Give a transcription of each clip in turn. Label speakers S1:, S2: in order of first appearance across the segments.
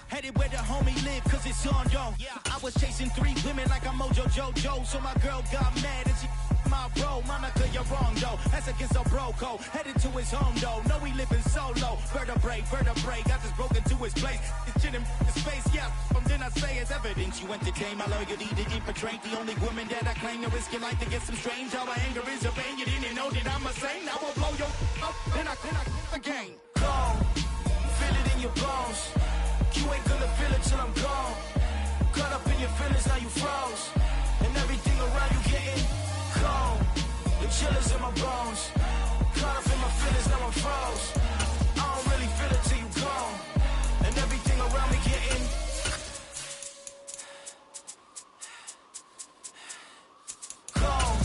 S1: Headed where the homie live, cause it's on, yo. I was chasing 3 women like I'm Mojo Jojo, so my girl got mad and she my bro. Monica, you're wrong, though. That's against a bro code. Headed to his home, though. No, he living solo. Vertebrae. Got this broken to his place. It's chin in his face, yeah. From then I say it's evidence. You entertain my loyalty to infiltrate. The only woman that I claim to risk your life to get some strange. How my anger is your pain. You didn't know that I'm a saint. I will blow your up. Then I again. Gone. Feel it in your bones. You ain't gonna feel it till I'm gone. Caught up in your feelings, now you froze. And everything around you getting cold. The chillers in my bones. Caught up in my feelings, now I'm froze. I don't really feel it till you gone. And everything around me getting gone.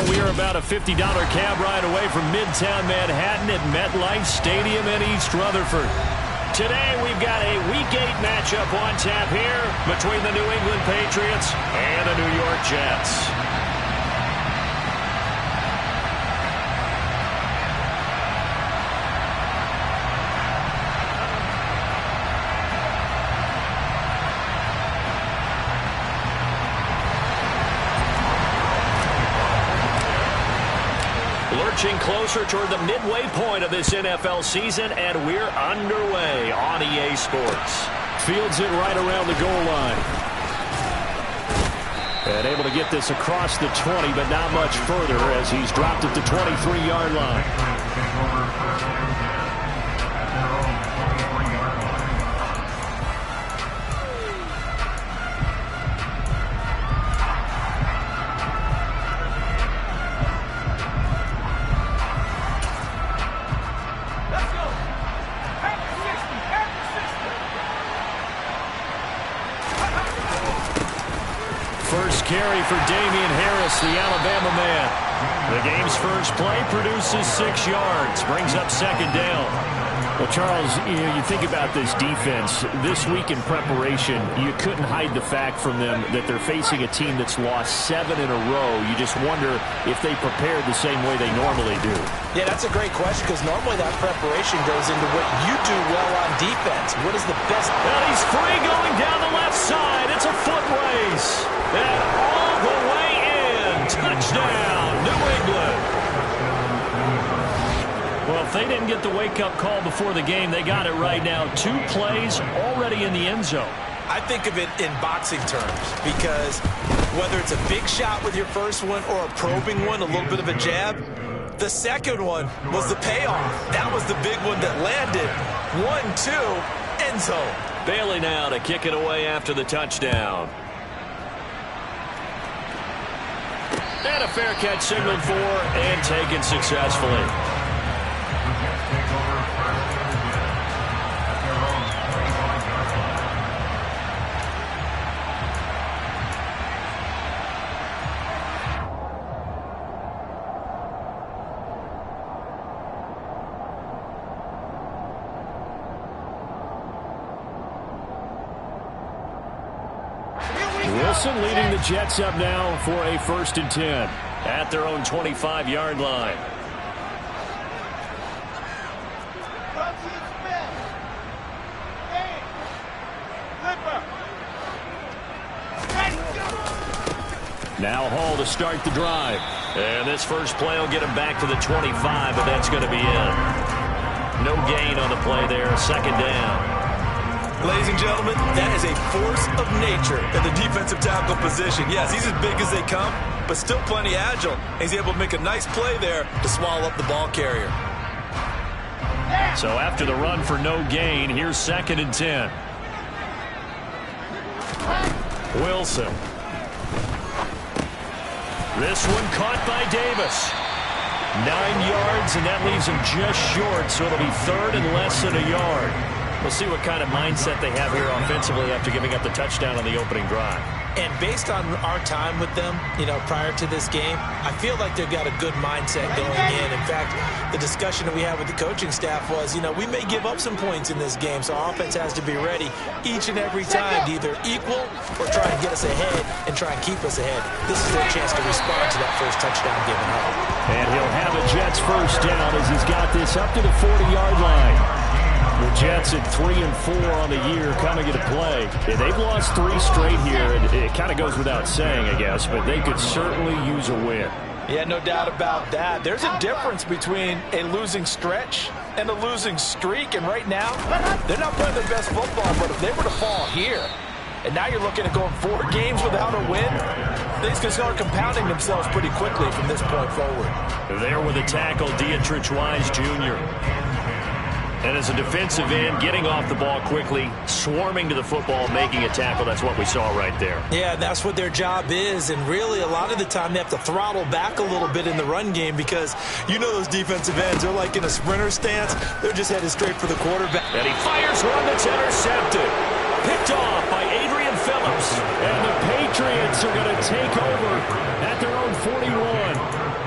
S2: We are about a $50 cab ride away from Midtown Manhattan at MetLife Stadium in East Rutherford. Today we've got a Week 8 matchup on tap here between the New England Patriots and the New York Jets. Lurching closer toward the midway point of this NFL season, and we're underway on EA Sports. Fields it right around the goal line. And able to get this across the 20, but not much further as he's dropped at the 23-yard line. First carry for Damian Harris, the Alabama man. The game's first play produces 6 yards, brings up second down. Well, Charles, you think about this defense. This week in preparation, you couldn't hide the fact from them that they're facing a team that's lost 7 in a row. You just wonder if they prepared the same way they normally do.
S3: Yeah, that's a great question because normally that preparation goes into what you do well on defense. What is the best?
S2: Well, he's free going down the left side. It's a foot race. And all the way in. Touchdown, New England. Well, if they didn't get the wake-up call before the game, they got it right now. 2 plays already in the end zone.
S3: I think of it in boxing terms because whether it's a big shot with your first one or a probing one, a little bit of a jab, the second one was the payoff. That was the big one that landed. 1-2, end zone.
S2: Bailey now to kick it away after the touchdown. And a fair catch signaled for and taken successfully. Wilson leading the Jets up now for a 1st and 10 at their own 25-yard line. Now Hall to start the drive. And this first play will get him back to the 25, but that's going to be it. No gain on the play there, second down.
S3: Ladies and gentlemen, that is a force of nature at the defensive tackle position. Yes, he's as big as they come, but still plenty agile. He's able to make a nice play there to swallow up the ball carrier.
S2: So after the run for no gain, here's 2nd and 10. Wilson. This one caught by Davis. 9 yards, and that leaves him just short, so it'll be 3rd and less than a yard. We'll see what kind of mindset they have here offensively after giving up the touchdown on the opening drive.
S3: And based on our time with them, prior to this game, I feel like they've got a good mindset going in. In fact, the discussion that we had with the coaching staff was, we may give up some points in this game, so our offense has to be ready each and every time to either equal or try and get us ahead and try and keep us ahead. This is their chance to respond to that first touchdown given up.
S2: And he'll have a Jets first down as he's got this up to the 40-yard line. The Jets at 3-4 on the year coming into play. Yeah, they've lost 3 straight here, and it kind of goes without saying, I guess, but they could certainly use a win.
S3: Yeah, no doubt about that. There's a difference between a losing stretch and a losing streak, and right now, they're not playing their best football, but if they were to fall here, and now you're looking at going 4 games without a win, things can start compounding themselves pretty quickly from this point forward.
S2: There with a tackle, Dietrich Wise Jr. And as a defensive end, getting off the ball quickly, swarming to the football, making a tackle. That's what we saw right there.
S3: Yeah, that's what their job is. And really, a lot of the time, they have to throttle back a little bit in the run game because those defensive ends, they're like in a sprinter stance. They're just headed straight for the quarterback.
S2: And he fires one that's intercepted. Picked off by Adrian Phillips. And the Patriots are going to take over at their own 41.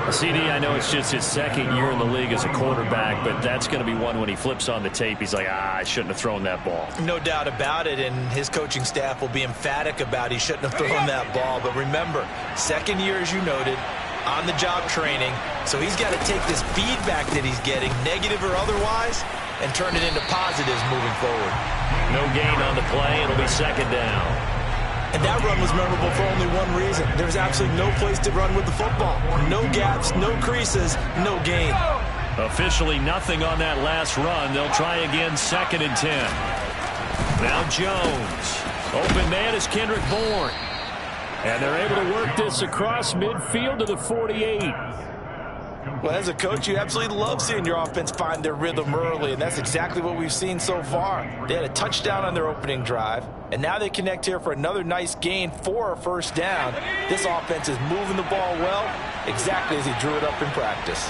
S2: CD, I know it's just his second year in the league as a quarterback, but that's going to be one when he flips on the tape. He's like, I shouldn't have thrown that ball.
S3: No doubt about it, and his coaching staff will be emphatic about he shouldn't have thrown that ball. But remember, second year, as you noted, on-the-job training, so he's got to take this feedback that he's getting, negative or otherwise, and turn it into positives moving forward.
S2: No gain on the play. It'll be second down.
S3: And that run was memorable for only one reason. There was absolutely no place to run with the football. No gaps, no creases, no gain.
S2: Officially nothing on that last run. They'll try again, 2nd and 10. Now Jones. Open man is Kendrick Bourne. And they're able to work this across midfield to the 48.
S3: Well, as a coach, you absolutely love seeing your offense find their rhythm early, and that's exactly what we've seen so far. They had a touchdown on their opening drive, and now they connect here for another nice gain for a first down. This offense is moving the ball well, exactly as he drew it up in practice.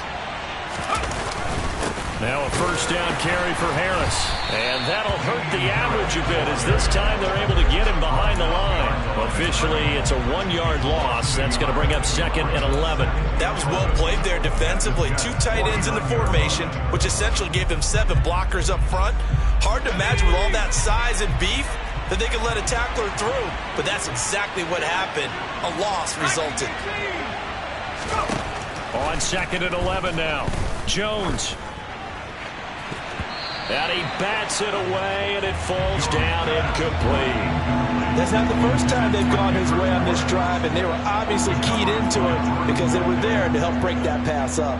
S2: Now a first down carry for Harris. And that'll hurt the average a bit as this time they're able to get him behind the line. Officially, it's a 1-yard loss. That's going to bring up 2nd and 11.
S3: That was well played there defensively. 2 tight ends in the formation, which essentially gave them 7 blockers up front. Hard to imagine with all that size and beef that they could let a tackler through. But that's exactly what happened. A loss resulted.
S2: On 2nd and 11 now. Jones. And he bats it away, and it falls down incomplete.
S3: That's not the first time they've gone his way on this drive, and they were obviously keyed into it because they were there to help break that pass up.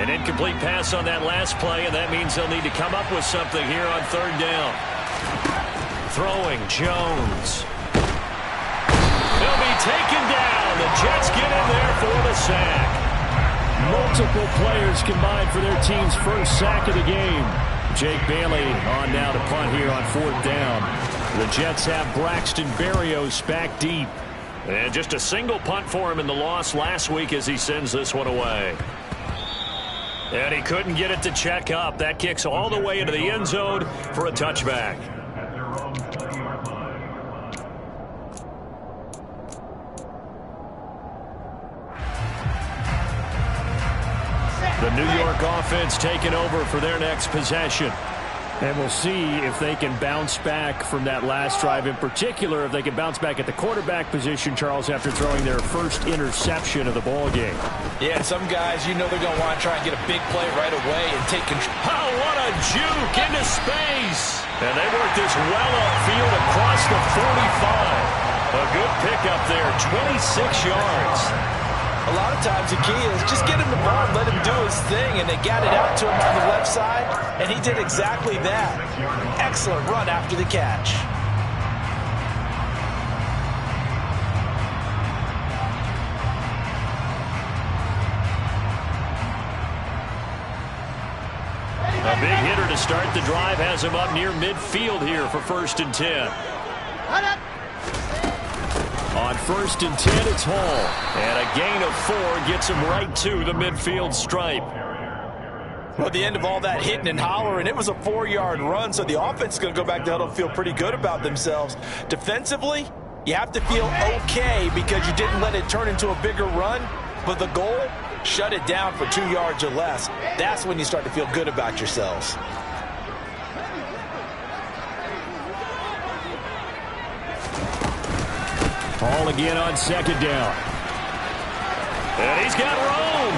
S2: An incomplete pass on that last play, and that means they'll need to come up with something here on 3rd down. Throwing, Jones. He'll be taken down. The Jets get in there for the sack. Multiple players combined for their team's first sack of the game. Jake Bailey on now to punt here on 4th down. The Jets have Braxton Berrios back deep. And just a single punt for him in the loss last week as he sends this one away. And he couldn't get it to check up. That kicks all the way into the end zone for a touchback. The New York offense taking over for their next possession. And we'll see if they can bounce back from that last drive. In particular, if they can bounce back at the quarterback position, Charles, after throwing their first interception of the ball game.
S3: Yeah, and some guys, they're going to want to try and get a big play right away and take control.
S2: Oh, what a juke into space. And they work this well upfield across the 45. A good pickup there, 26 yards.
S3: A lot of times the key is just get him the ball and let him do his thing, and they got it out to him on the left side, and he did exactly that. Excellent run after the catch.
S2: A big hitter to start the drive has him up near midfield here for 1st and 10. On 1st and 10, it's Hall. And a gain of 4 gets him right to the midfield stripe.
S3: Well, the end of all that hitting and hollering, it was a 4-yard run, so the offense is going to go back to huddle and feel pretty good about themselves. Defensively, you have to feel okay because you didn't let it turn into a bigger run, but the goal, shut it down for 2 yards or less. That's when you start to feel good about yourselves.
S2: Ball again on second down. And he's got room.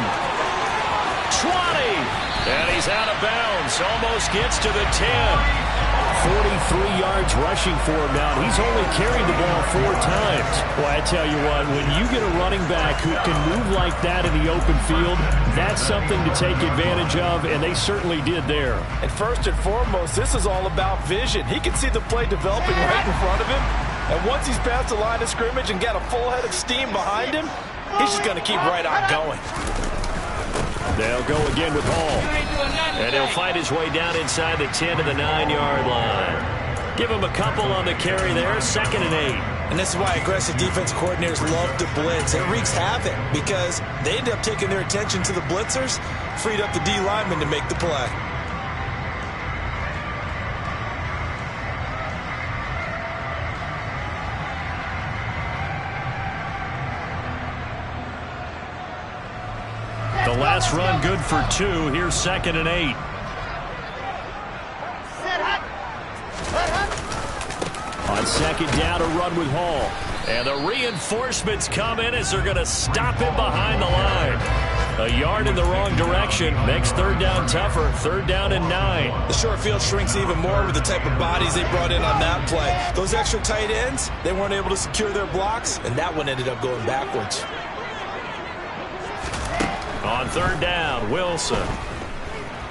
S2: 20. And he's out of bounds. Almost gets to the 10. 43 yards rushing for him now. He's only carried the ball 4 times. Well, I tell you what, when you get a running back who can move like that in the open field, that's something to take advantage of, and they certainly did there.
S3: And first and foremost, this is all about vision. He can see the play developing right in front of him, and once he's past the line of scrimmage and got a full head of steam behind him, he's just going to keep right on going.
S2: They'll go again with Hall. And he'll fight his way down inside the 10 to the 9-yard line. Give him a couple on the carry there, 2nd and 8.
S3: And this is why aggressive defensive coordinators love to blitz. It wreaks havoc because they end up taking their attention to the blitzers, freed up the D lineman to make the play.
S2: The last run good for 2. Here's 2nd and 8. On second down, a run with Hall. And the reinforcements come in as they're going to stop him behind the line. A yard in the wrong direction makes 3rd down tougher. 3rd down and 9.
S3: The short field shrinks even more with the type of bodies they brought in on that play. Those extra tight ends, they weren't able to secure their blocks, and that one ended up going backwards.
S2: On 3rd down, Wilson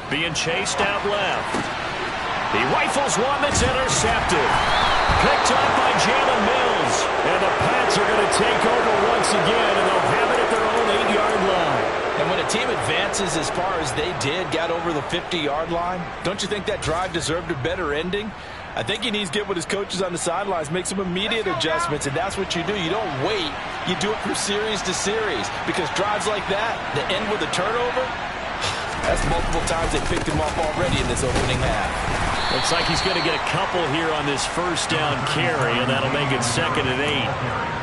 S2: being chased out left. He rifles one that's intercepted. Picked up by Jalen Mills. And the Pats are going to take over once again, and they'll have it at their own 8-yard line.
S3: And when a team advances as far as they did, got over the 50-yard line, don't you think that drive deserved a better ending? I think he needs to get with his coaches on the sidelines, make some immediate adjustments, and that's what you do. You don't wait. You do it from series to series because drives like that, that end with a turnover, that's multiple times they picked him off already in this opening half.
S2: Looks like he's going to get a couple here on this 1st down carry, and that'll make it 2nd and 8.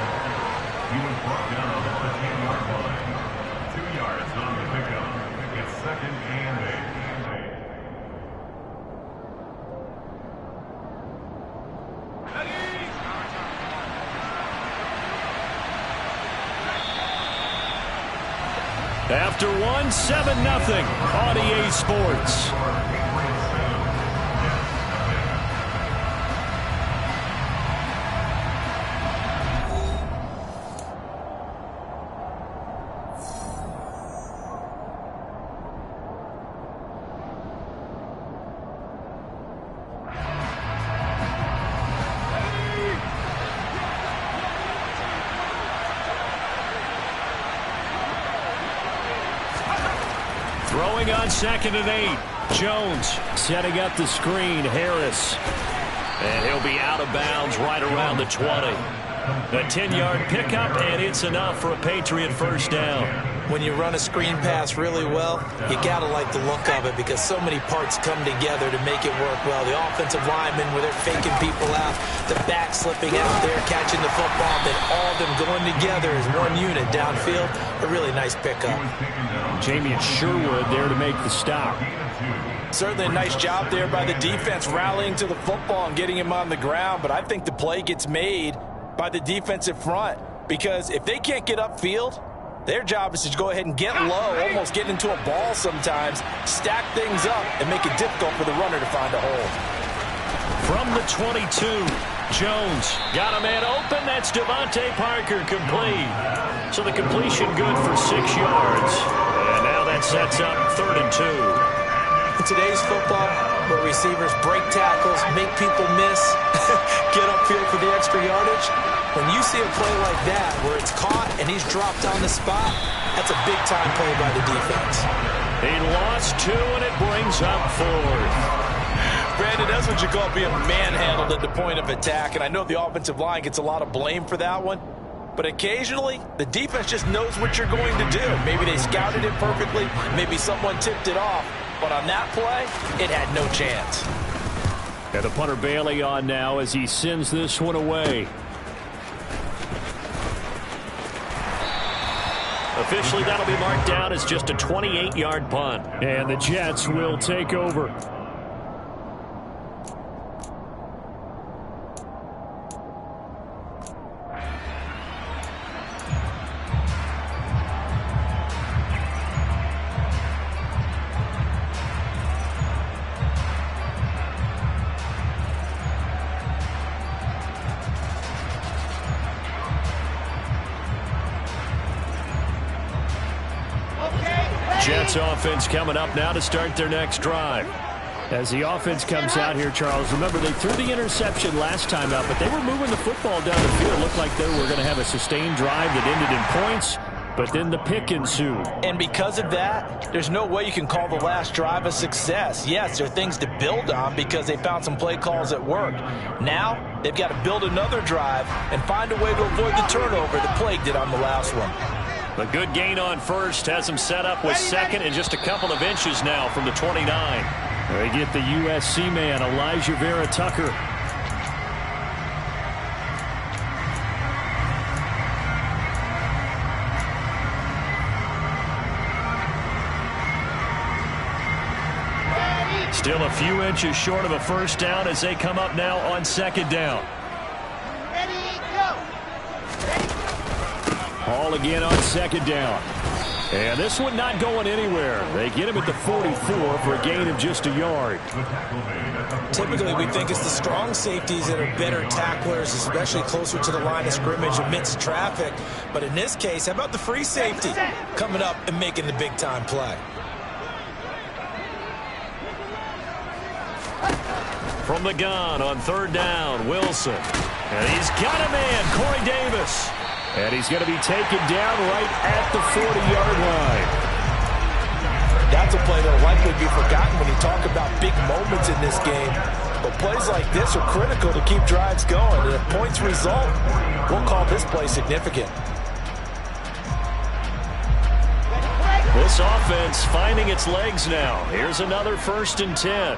S2: After 1, 7-0 on EA Sports. Throwing on 2nd and 8. Jones setting up the screen. Harris. And he'll be out of bounds right around the 20. A 10-yard pickup, and it's enough for a Patriot 1st down.
S3: When you run a screen pass really well, you got to like the look of it because so many parts come together to make it work well. The offensive linemen, where they're faking people out, the back slipping out there, catching the football, then all of them going together as one unit downfield. A really nice pickup.
S2: Jamie Sherwood there to make the stop.
S3: Certainly a nice job there by the defense rallying to the football and getting him on the ground, but I think the play gets made by the defensive front because if they can't get upfield, their job is to go ahead and get low, almost get into a ball sometimes, stack things up, and make it difficult for the runner to find a hole.
S2: From the 22, Jones got a man open. That's Devontae Parker complete. So the completion good for 6 yards. And now that sets up 3rd and 2.
S3: In today's football, where receivers break tackles, make people miss, get upfield for the extra yardage, when you see a play like that where it's caught and he's dropped on the spot, that's a big-time play by the defense.
S2: He lost 2, and it brings up 4th.
S3: Brandon, that's what you call being manhandled at the point of attack, and I know the offensive line gets a lot of blame for that one, but occasionally the defense just knows what you're going to do. Maybe they scouted it perfectly, maybe someone tipped it off, But on that play, it had no chance.
S2: And the punter Bailey on now as he sends this one away. Officially, that'll be marked down as just a 28-yard punt. And the Jets will take over. Jets offense coming up now to start their next drive. As the offense comes out here, Charles, remember they threw the interception last time out, but they were moving the football down the field. It looked like they were going to have a sustained drive that ended in points, but then the pick ensued.
S3: And because of that, there's no way you can call the last drive a success. Yes, there are things to build on because they found some play calls that worked. Now, they've got to build another drive and find a way to avoid the turnover that plagued it on the last one.
S2: A good gain on first has them set up with second and just a couple of inches now from the 29. They get the USC man, Elijah Vera Tucker. Still a few inches short of a first down as they come up now on second down. Hall again on second down. And this one not going anywhere. They get him at the 44 for a gain of just a yard.
S3: Typically, we think it's the strong safeties that are better tacklers, especially closer to the line of scrimmage amidst traffic. But in this case, how about the free safety coming up and making the big-time play?
S2: From the gun on third down, Wilson. And he's got a man, Corey Davis. And he's going to be taken down right at the 40-yard line.
S3: That's a play that will likely be forgotten when you talk about big moments in this game. But plays like this are critical to keep drives going. And if points result, we'll call this play significant.
S2: This offense finding its legs now. Here's another 1st and 10.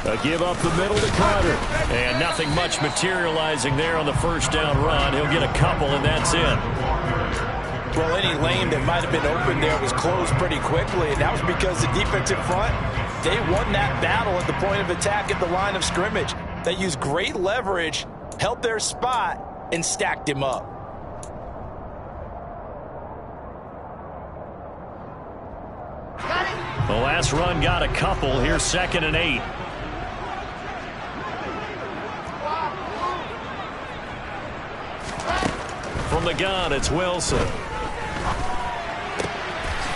S2: A give up the middle to Carter. And nothing much materializing there on the first down run. He'll get a couple, and that's it.
S3: Well, any lane that might have been open there was closed pretty quickly, and that was because the defensive front, they won that battle at the point of attack at the line of scrimmage. They used great leverage, held their spot, and stacked him up.
S2: The last run got a couple. Here's 2nd and 8. From the gun, it's Wilson.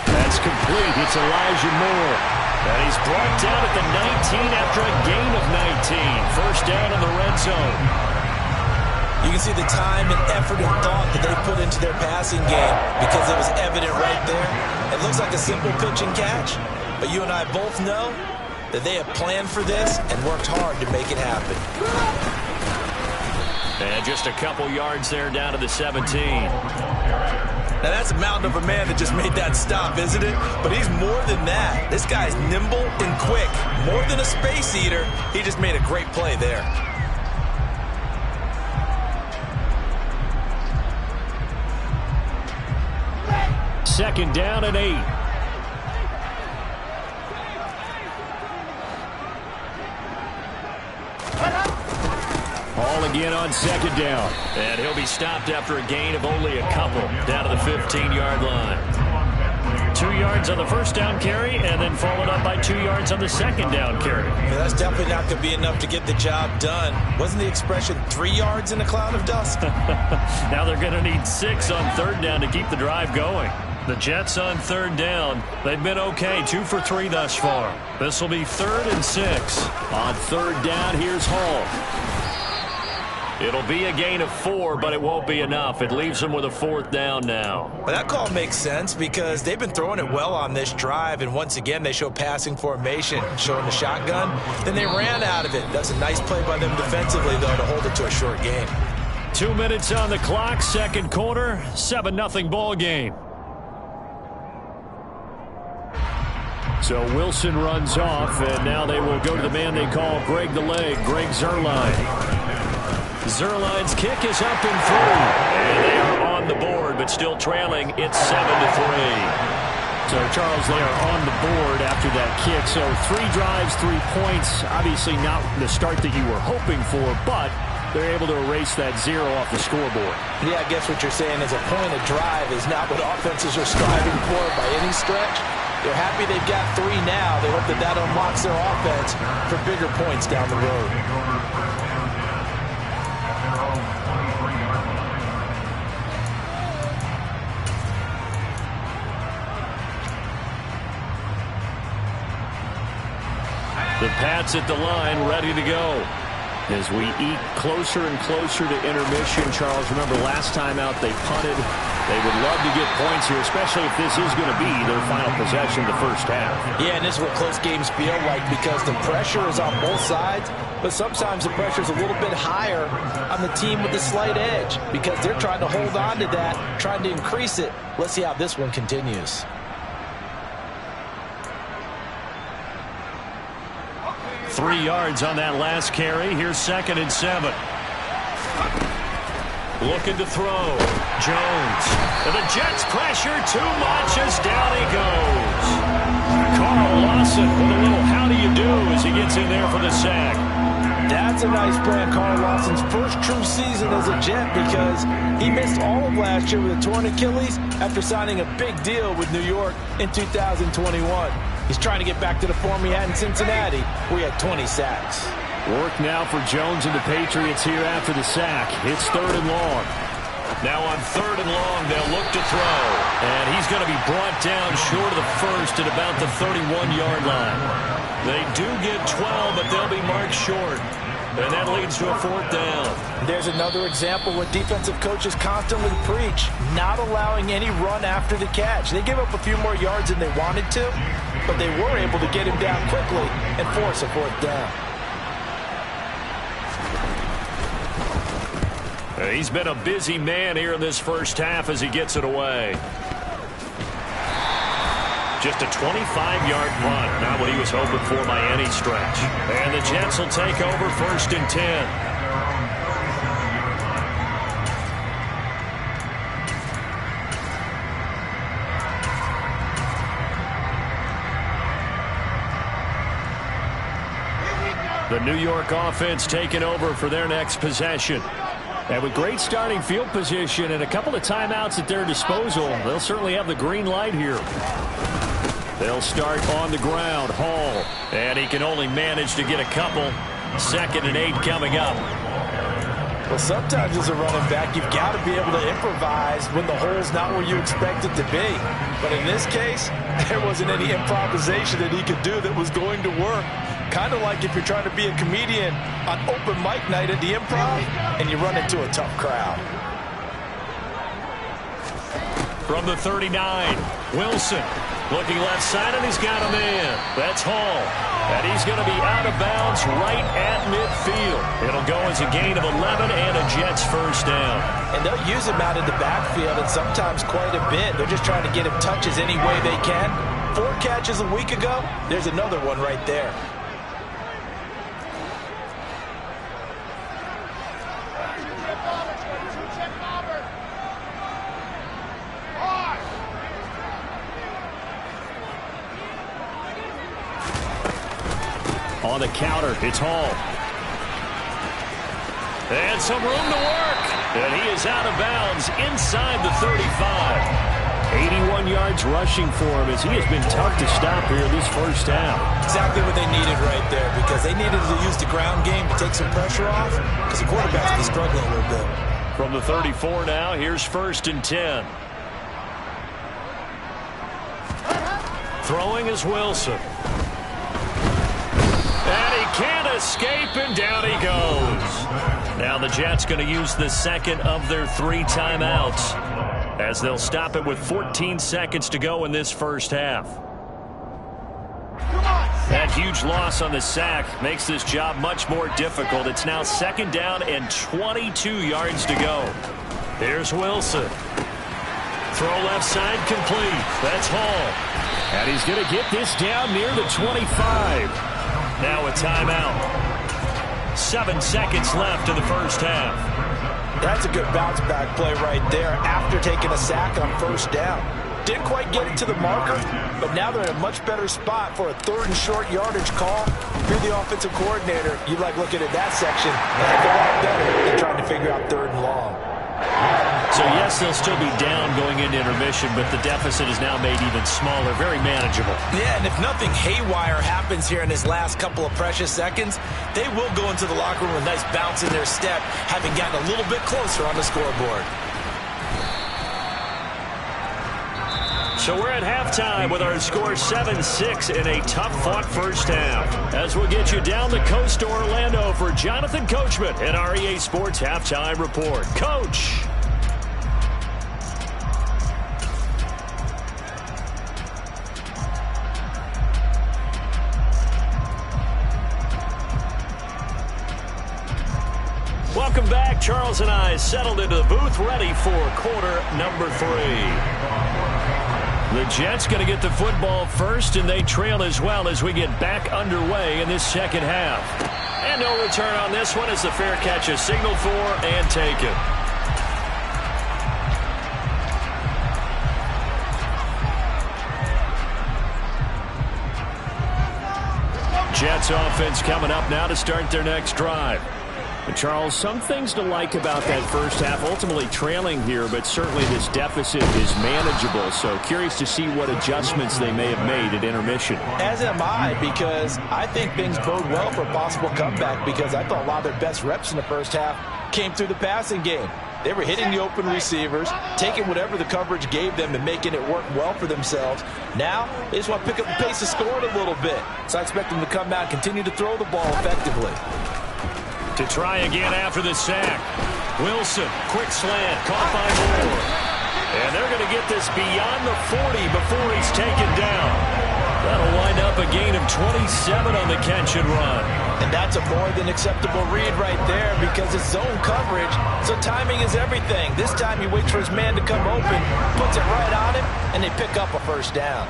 S2: That's complete. It's Elijah Moore. And he's brought down at the 19 after a gain of 19. First down in the red zone.
S3: You can see the time and effort and thought that they put into their passing game because it was evident right there. It looks like a simple pitch and catch, but you and I both know that they have planned for this and worked hard to make it happen.
S2: And just a couple yards there down to the 17.
S3: Now that's a mountain of a man that just made that stop, isn't it? But he's more than that. This guy's nimble and quick. More than a space eater, he just made a great play there.
S2: Second down and 8. Hall again on second down. And he'll be stopped after a gain of only a couple down to the 15-yard line. 2 yards on the first down carry and then followed up by 2 yards on the second down carry.
S3: Yeah, that's definitely not going to be enough to get the job done. Wasn't the expression 3 yards in a cloud of dust?
S2: Now they're going to need 6 on third down to keep the drive going. The Jets on third down. They've been okay, 2 for 3 thus far. This will be 3rd and 6. On third down, here's Hall. It'll be a gain of 4, but it won't be enough. It leaves them with a 4th down now.
S3: Well, that call makes sense because they've been throwing it well on this drive, and once again they show passing formation, showing the shotgun. Then they ran out of it. That's a nice play by them defensively, though, to hold it to a short game.
S2: 2 minutes on the clock, second quarter, 7-0 ball game. So Wilson runs off, and now they will go to the man they call Greg the Leg, Greg Zuerlein. Zuerlein's kick is up and through, and they are on the board, but still trailing. It's 7-3. So, Charles, they are on the board after that kick. So 3 drives, 3 points. Obviously not the start that you were hoping for, but they're able to erase that 0 off the scoreboard.
S3: Yeah, I guess what you're saying is a point of drive is not what offenses are striving for by any stretch. They're happy they've got 3 now. They hope that that unlocks their offense for bigger points down the road.
S2: The Pats at the line, ready to go. As we eat closer and closer to intermission, Charles, remember last time out they punted. They would love to get points here, especially if this is going to be their final possession of the first half.
S3: Yeah, and this is what close games feel like because the pressure is on both sides, but sometimes the pressure is a little bit higher on the team with the slight edge because they're trying to hold on to that, trying to increase it. Let's see how this one continues.
S2: 3 yards on that last carry. Here's 2nd and 7. Looking to throw. Jones. And the Jets pressure too much as down he goes. Carl Lawson with a little how do you do as he gets in there for the sack.
S3: That's a nice play on Carl Lawson's first true season as a Jet because he missed all of last year with a torn Achilles after signing a big deal with New York in 2021. He's trying to get back to the form he had in Cincinnati, where he had 20 sacks.
S2: Work now for Jones and the Patriots here after the sack. It's 3rd and long. Now on 3rd and long, they'll look to throw. And he's going to be brought down short of the first at about the 31-yard line. They do get 12, but they'll be marked short. And that leads to a 4th down.
S3: There's another example what defensive coaches constantly preach, not allowing any run after the catch. They gave up a few more yards than they wanted to, but they were able to get him down quickly and force a 4th down.
S2: He's been a busy man here in this first half as he gets it away. Just a 25-yard punt, not what he was hoping for by any stretch. And the Jets will take over 1st and 10. The New York offense taking over for their next possession. And with great starting field position and a couple of timeouts at their disposal, they'll certainly have the green light here. They'll start on the ground. Hall. And he can only manage to get a couple. 2nd and 8 coming up.
S3: Well, sometimes as a running back, you've got to be able to improvise when the hole's not where you expect it to be. But in this case, there wasn't any improvisation that he could do that was going to work. Kind of like if you're trying to be a comedian on open mic night at the Improv and you run into a tough crowd.
S2: From the 39, Wilson looking left side, and he's got a man. That's Hall. And he's going to be out of bounds right at midfield. It'll go as a gain of 11 and a Jets 1st down.
S3: And they'll use him out of the backfield and sometimes quite a bit. They're just trying to get him touches any way they can. 4 catches a week ago. There's another one right there.
S2: On the counter, it's Hall. And some room to work. And he is out of bounds inside the 35. 81 yards rushing for him as he has been tough to stop here this first half.
S3: Exactly what they needed right there because they needed to use the ground game to take some pressure off because the quarterback's been struggling a little bit.
S2: From the 34 now, here's 1st and 10. Throwing is Wilson. And he can't escape, and down he goes. Now the Jets going to use the 2nd of their 3 timeouts as they'll stop it with 14 seconds to go in this first half. That huge loss on the sack makes this job much more difficult. It's now 2nd down and 22 yards to go. Here's Wilson. Throw left side complete. That's Hall. And he's going to get this down near the 25. Now a timeout. 7 seconds left in the first half.
S3: That's a good bounce back play right there after taking a sack on first down. Didn't quite get it to the marker, but now they're in a much better spot for a 3rd and short yardage call. If you're the offensive coordinator, you like looking at that section a heck of a lot better than trying to figure out 3rd and long.
S2: So, yes, they'll still be down going into intermission, but the deficit is now made even smaller, very manageable.
S3: Yeah, and if nothing haywire happens here in his last couple of precious seconds, they will go into the locker room with a nice bounce in their step, having gotten a little bit closer on the scoreboard.
S2: So we're at halftime with our score 7-6 in a tough-fought first half. As we'll get you down the coast to Orlando for Jonathan Coachman at our EA Sports Halftime Report. Coach! Welcome back. Charles and I settled into the booth, ready for quarter number 3. The Jets going to get the football first, and they trail as well as we get back underway in this second half. And no return on this one as the fair catch is signaled for and taken. Jets offense coming up now to start their next drive. And Charles, some things to like about that first half. Ultimately trailing here, but certainly this deficit is manageable. So curious to see what adjustments they may have made at intermission.
S3: As am I, because I think things bode well for a possible comeback, because I thought a lot of their best reps in the first half came through the passing game. They were hitting the open receivers, taking whatever the coverage gave them and making it work well for themselves. Now, they just want to pick up the pace of scoring a little bit. So I expect them to come out and continue to throw the ball effectively.
S2: To try again after the sack. Wilson, quick slant, caught by Moore. And they're going to get this beyond the 40 before he's taken down. That'll wind up a gain of 27 on the catch and run.
S3: And that's a more than acceptable read right there, because it's zone coverage, so timing is everything. This time he waits for his man to come open, puts it right on him, and they pick up a first down.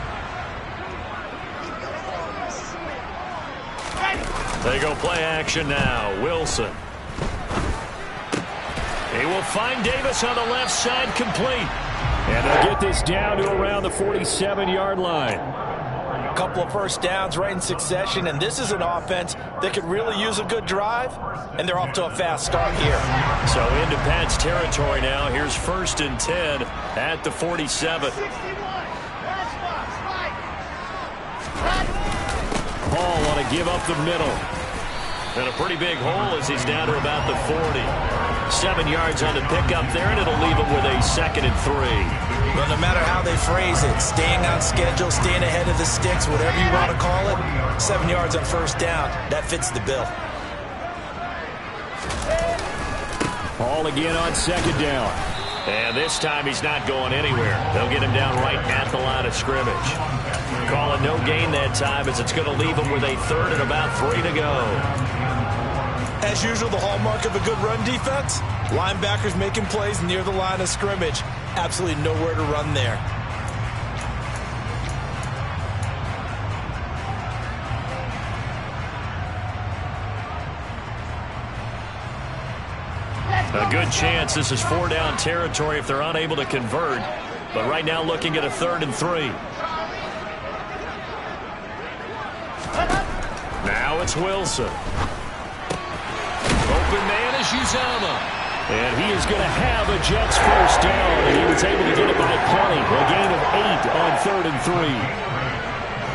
S2: They go play action now. Wilson. He will find Davis on the left side, complete. And they'll get this down to around the 47-yard line.
S3: A couple of first downs right in succession, and this is an offense that could really use a good drive, and they're off to a fast start here.
S2: So into Pat's territory now. Here's 1st and 10 at the 47. Hall want to give up the middle. And a pretty big hole as he's down to about the 40. 7 yards on the pickup there, and it'll leave him with a 2nd and 3.
S3: Well, no matter how they phrase it, staying on schedule, staying ahead of the sticks, whatever you want to call it, 7 yards on first down, that fits the bill.
S2: Hall again on 2nd down. And this time he's not going anywhere. They'll get him down right at the line of scrimmage. Calling no gain that time, as it's going to leave him with a 3rd and about 3 to go.
S3: As usual, the hallmark of a good run defense, linebackers making plays near the line of scrimmage. Absolutely nowhere to run there.
S2: A good chance this is 4-down territory if they're unable to convert. But right now looking at a 3rd and 3. Now it's Wilson. Open man is Uzama. And he is going to have a Jets first down. And he was able to get it by plenty. A gain of 8 on 3rd and 3.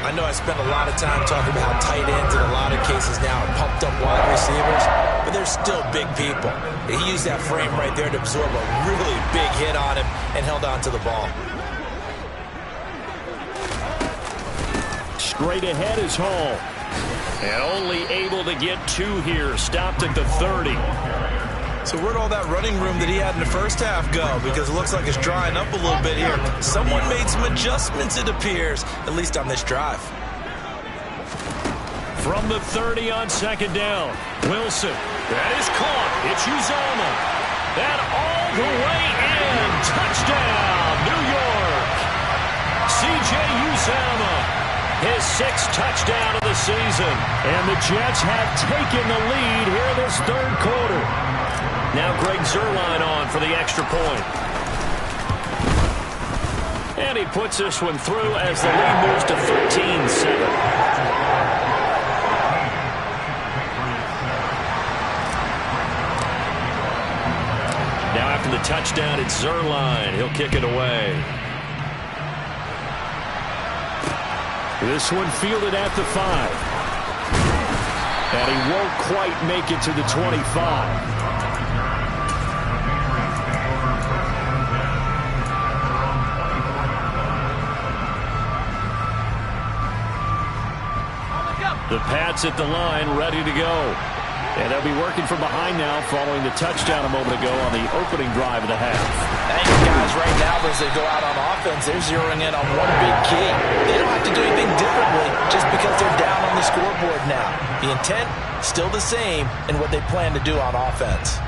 S3: I know I spent a lot of time talking about how tight ends in a lot of cases now are pumped up wide receivers, but they're still big people. He used that frame right there to absorb a really big hit on him and held on to the ball.
S2: Straight ahead is Hall. And only able to get 2 here. Stopped at the 30.
S3: So where'd all that running room that he had in the first half go? Because it looks like it's drying up a little bit here. Someone made some adjustments, it appears, at least on this drive.
S2: From the 30 on 2nd down. Wilson. That is caught. It's Uzama. And all the way in. Touchdown, New York. C.J. Uzama His 6th touchdown of the season. And the Jets have taken the lead here in this third quarter. Now Greg Zuerlein on for the extra point. And he puts this one through as the lead moves to 13-7. Now after the touchdown, it's Zuerlein. He'll kick it away. This one fielded at the 5. And he won't quite make it to the 25. The Pats at the line, ready to go. And they'll be working from behind now following the touchdown a moment ago on the opening drive of the half.
S3: I think guys right now, as they go out on offense, they're zeroing in on one big key. They don't have to do anything differently just because they're down on the scoreboard now. The intent, still the same in what they plan to do on offense.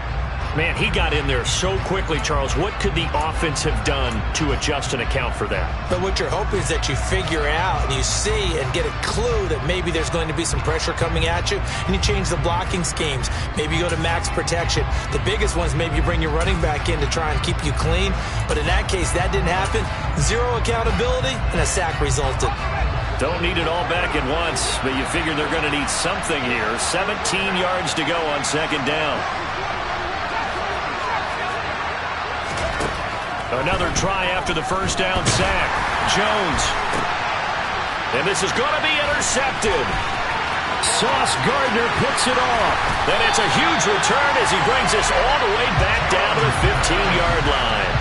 S2: Man, he got in there so quickly, Charles. What could the offense have done to adjust and account for that?
S3: But what you're hoping is that you figure out and you see and get a clue that maybe there's going to be some pressure coming at you, and you change the blocking schemes. Maybe you go to max protection. The biggest one is maybe you bring your running back in to try and keep you clean. But in that case, that didn't happen. Zero accountability, and a sack resulted.
S2: Don't need it all back at once, but you figure they're going to need something here. 17 yards to go on second down. Another try after the first down sack. Jones. And this is going to be intercepted. Sauce Gardner picks it off. And it's a huge return as he brings us all the way back down to the 15-yard line.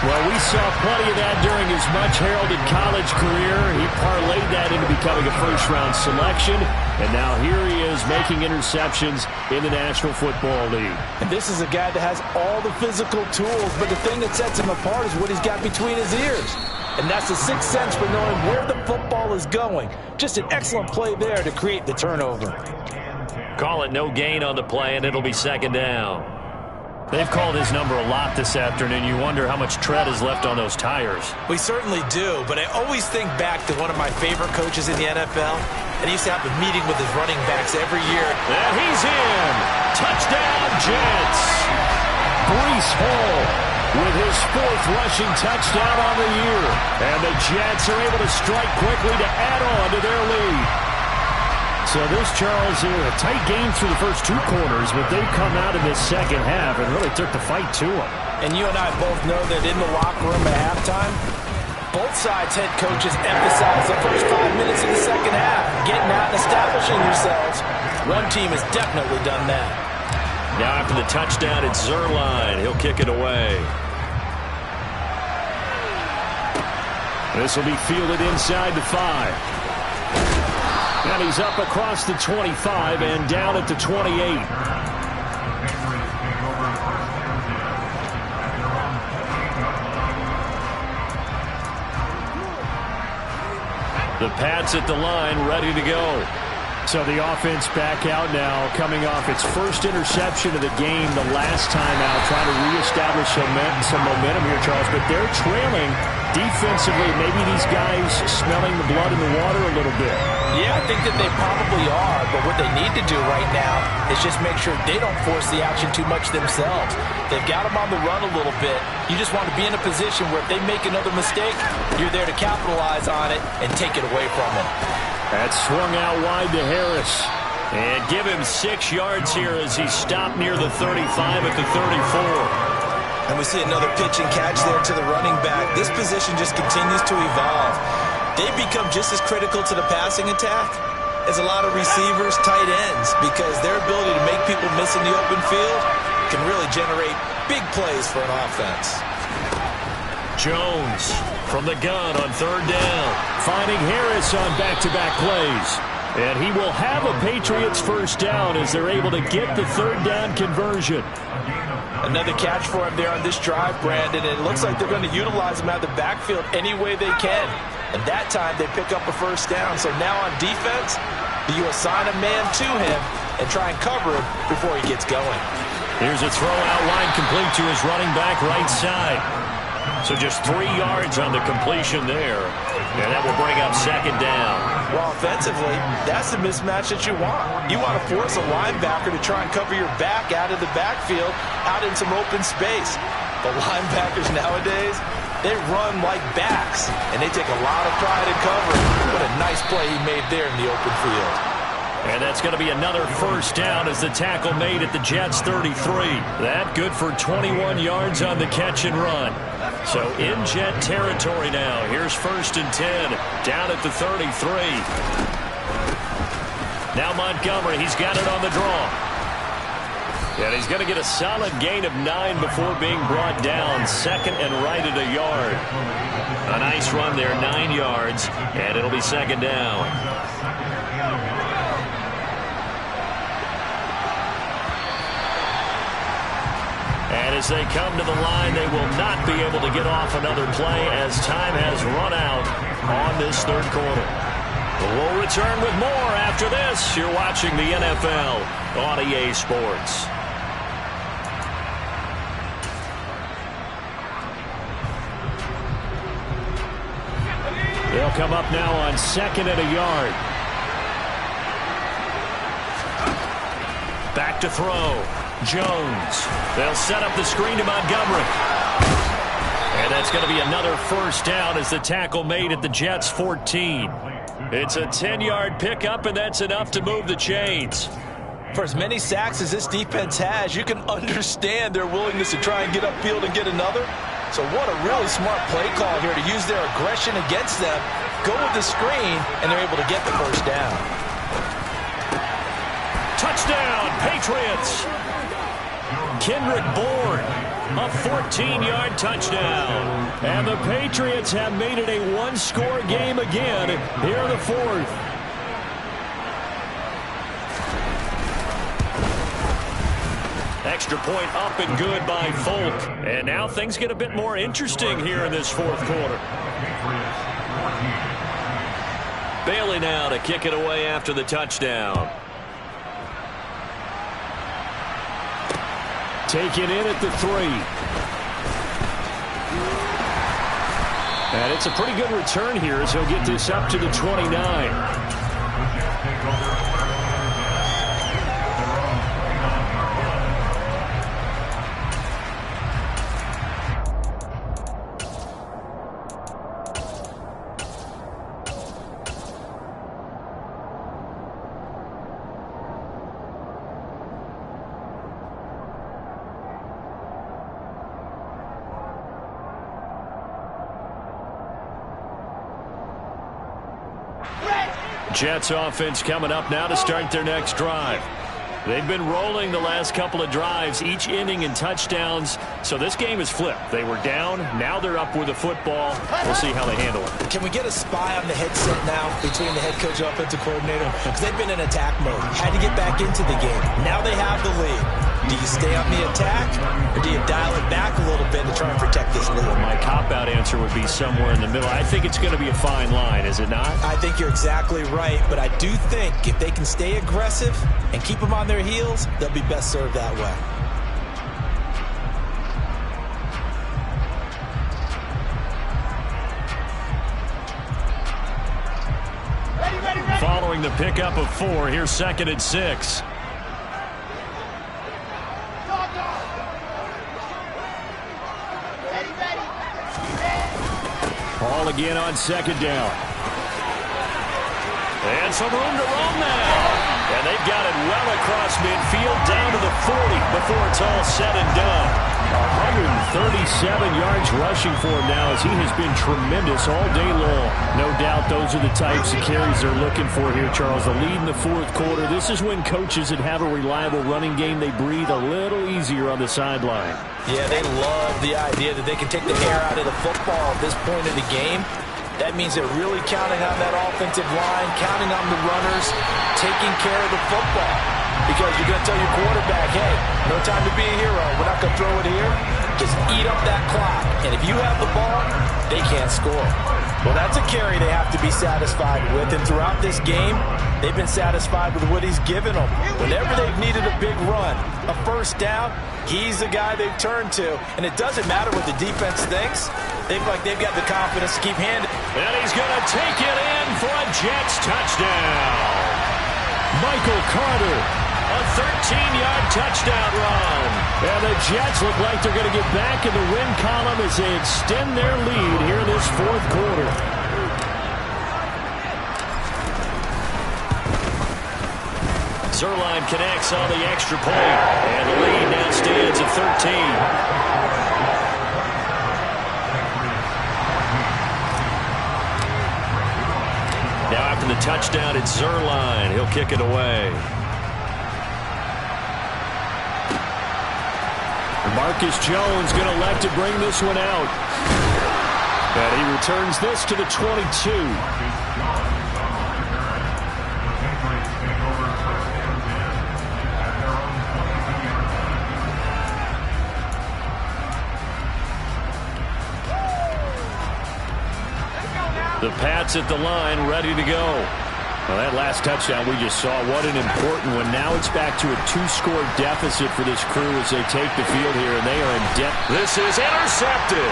S2: Well, we saw plenty of that during his much-heralded college career. He parlayed that into becoming a first-round selection. And now here he is making interceptions in the National Football League.
S3: And this is a guy that has all the physical tools, but the thing that sets him apart is what he's got between his ears. And that's the sixth sense for knowing where the football is going. Just an excellent play there to create the turnover.
S2: Call it no gain on the play, and it'll be second down. They've called his number a lot this afternoon. You wonder how much tread is left on those tires.
S3: We certainly do, but I always think back to one of my favorite coaches in the NFL. And he used to have a meeting with his running backs every year.
S2: And he's in. Touchdown, Jets. Breece Hall with his 4th rushing touchdown on the year. And the Jets are able to strike quickly to add on to their lead. So this, Charles, a tight game through the first 2 quarters, but they've come out in this second half and really took the fight to them.
S3: And you and I both know that in the locker room at halftime, both sides' head coaches emphasize the first 5 minutes of the second half, getting out and establishing yourselves. One team has definitely done that.
S2: Now after the touchdown, it's Zuerlein. He'll kick it away. This will be fielded inside the 5. And he's up across the 25 and down at the 28. The Pats at the line, ready to go. So the offense back out now, coming off its first interception of the game the last time out, trying to reestablish some momentum here, Charles. But they're trailing defensively. Maybe these guys smelling the blood in the water a little bit.
S3: Yeah, I think that they probably are, but what they need to do right now is just make sure they don't force the action too much themselves. They've got them on the run a little bit. You just want to be in a position where if they make another mistake, you're there to capitalize on it and take it away from them.
S2: That swung out wide to Harris. And give him 6 yards here as he stopped near the 35 at the 34.
S3: And we see another pitch and catch there to the running back. This position just continues to evolve. They've become just as critical to the passing attack as a lot of receivers, tight ends, because their ability to make people miss in the open field can really generate big plays for an offense.
S2: Jones from the gun on 3rd down, finding Harris on back-to-back plays. And he will have a Patriots first down as they're able to get the 3rd down conversion.
S3: Another catch for him there on this drive, Brandon, and it looks like they're going to utilize him out of the backfield any way they can. And that time they pick up a first down. So now on defense, you assign a man to him and try and cover him before he gets going.
S2: Here's a throw out line complete to his running back right side. So just 3 yards on the completion there. And that will bring up second down.
S3: Well, offensively, that's the mismatch that you want. You want to force a linebacker to try and cover your back out of the backfield, out in some open space. The linebackers nowadays, they run like backs, and they take a lot of pride in covering. What a nice play he made there in the open field.
S2: And that's going to be another first down as the tackle made at the Jets' 33. That good for 21 yards on the catch and run. So in Jet territory now. Here's 1st and 10 down at the 33. Now Montgomery, he's got it on the draw. And he's going to get a solid gain of 9 before being brought down. 2nd and right at a yard. A nice run there, 9 yards, and it'll be 2nd down. And as they come to the line, they will not be able to get off another play as time has run out on this 3rd quarter. We'll return with more after this. You're watching the NFL on EA Sports. They'll come up now on 2nd and a yard. Back to throw. Jones. They'll set up the screen to Montgomery. And that's going to be another first down as the tackle made at the Jets' 14. It's a 10-yard pickup, and that's enough to move the chains.
S3: For as many sacks as this defense has, you can understand their willingness to try and get upfield and get another. So what a really smart play call here to use their aggression against them, go with the screen, and they're able to get the first down.
S2: Touchdown, Patriots. Kendrick Bourne, a 14-yard touchdown. And the Patriots have made it a one-score game again here in the 4th. Extra point up and good by Folk. And now things get a bit more interesting here in this 4th quarter. Bailey now to kick it away after the touchdown. Taken in at the 3. And it's a pretty good return here as he'll get this up to the 29. Jets offense coming up now to start their next drive. They've been rolling the last couple of drives, each inning in touchdowns. So this game is flipped. They were down. Now they're up with the football. We'll see how they handle it.
S3: Can we get a spy on the headset now between the head coach and offensive coordinator? Because they've been in attack mode. Had to get back into the game. Now they have the lead. Do you stay on the attack, or do you dial it back a little bit to try and protect this lead?
S2: My cop-out answer would be somewhere in the middle. I think it's going to be a fine line, is it not?
S3: I think you're exactly right, but I do think if they can stay aggressive and keep them on their heels, they'll be best served that way.
S2: Following the pickup of 4, here's 2nd and 6. Ball again on 2nd down. And some room to roam now. And they've got it well across midfield down to the 40 before it's all said and done. 137 yards rushing for him now as he has been tremendous all day long. No doubt those are the types of carries they're looking for here, Charles. The lead in the 4th quarter. This is when coaches that have a reliable running game, they breathe a little easier on the sideline.
S3: Yeah, they love the idea that they can take the air out of the football at this point in the game. That means they're really counting on that offensive line, counting on the runners, taking care of the football. Because you're going to tell your quarterback, hey, no time to be a hero. We're not going to throw it here. Just eat up that clock. And if you have the ball, they can't score. Well, that's a carry they have to be satisfied with. And throughout this game, they've been satisfied with what he's given them. Whenever they've needed a big run, a first down, He's the guy they've turned to, and it doesn't matter what the defense thinks. They feel like they've got the confidence to keep handling.
S2: And he's going to take it in for a Jets touchdown. Michael Carter, a 13-yard touchdown run. And the Jets look like they're going to get back in the win column as they extend their lead here in this fourth quarter. Zuerlein connects on the extra point, and the lead now stands at 13. Now after the touchdown, it's Zuerlein. He'll kick it away. Marcus Jones going to elect to bring this one out. And he returns this to the 22. The Pats at the line, ready to go. Well, that last touchdown we just saw, what an important one. Now it's back to a 2-score deficit for this crew as they take the field here, and they are in debt. This is intercepted.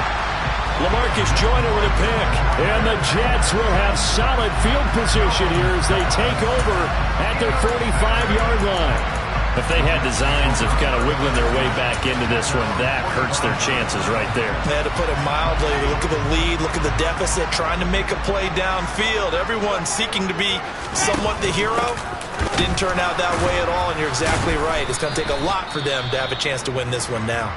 S2: LaMarcus Joyner with a pick. And the Jets will have solid field position here as they take over at their 45-yard line. If they had designs of kind of wiggling their way back into this one, that hurts their chances right there.
S3: They had to put it mildly. Look at the lead. Look at the deficit. Trying to make a play downfield. Everyone seeking to be somewhat the hero. Didn't turn out that way at all, and you're exactly right. It's going to take a lot for them to have a chance to win this one now.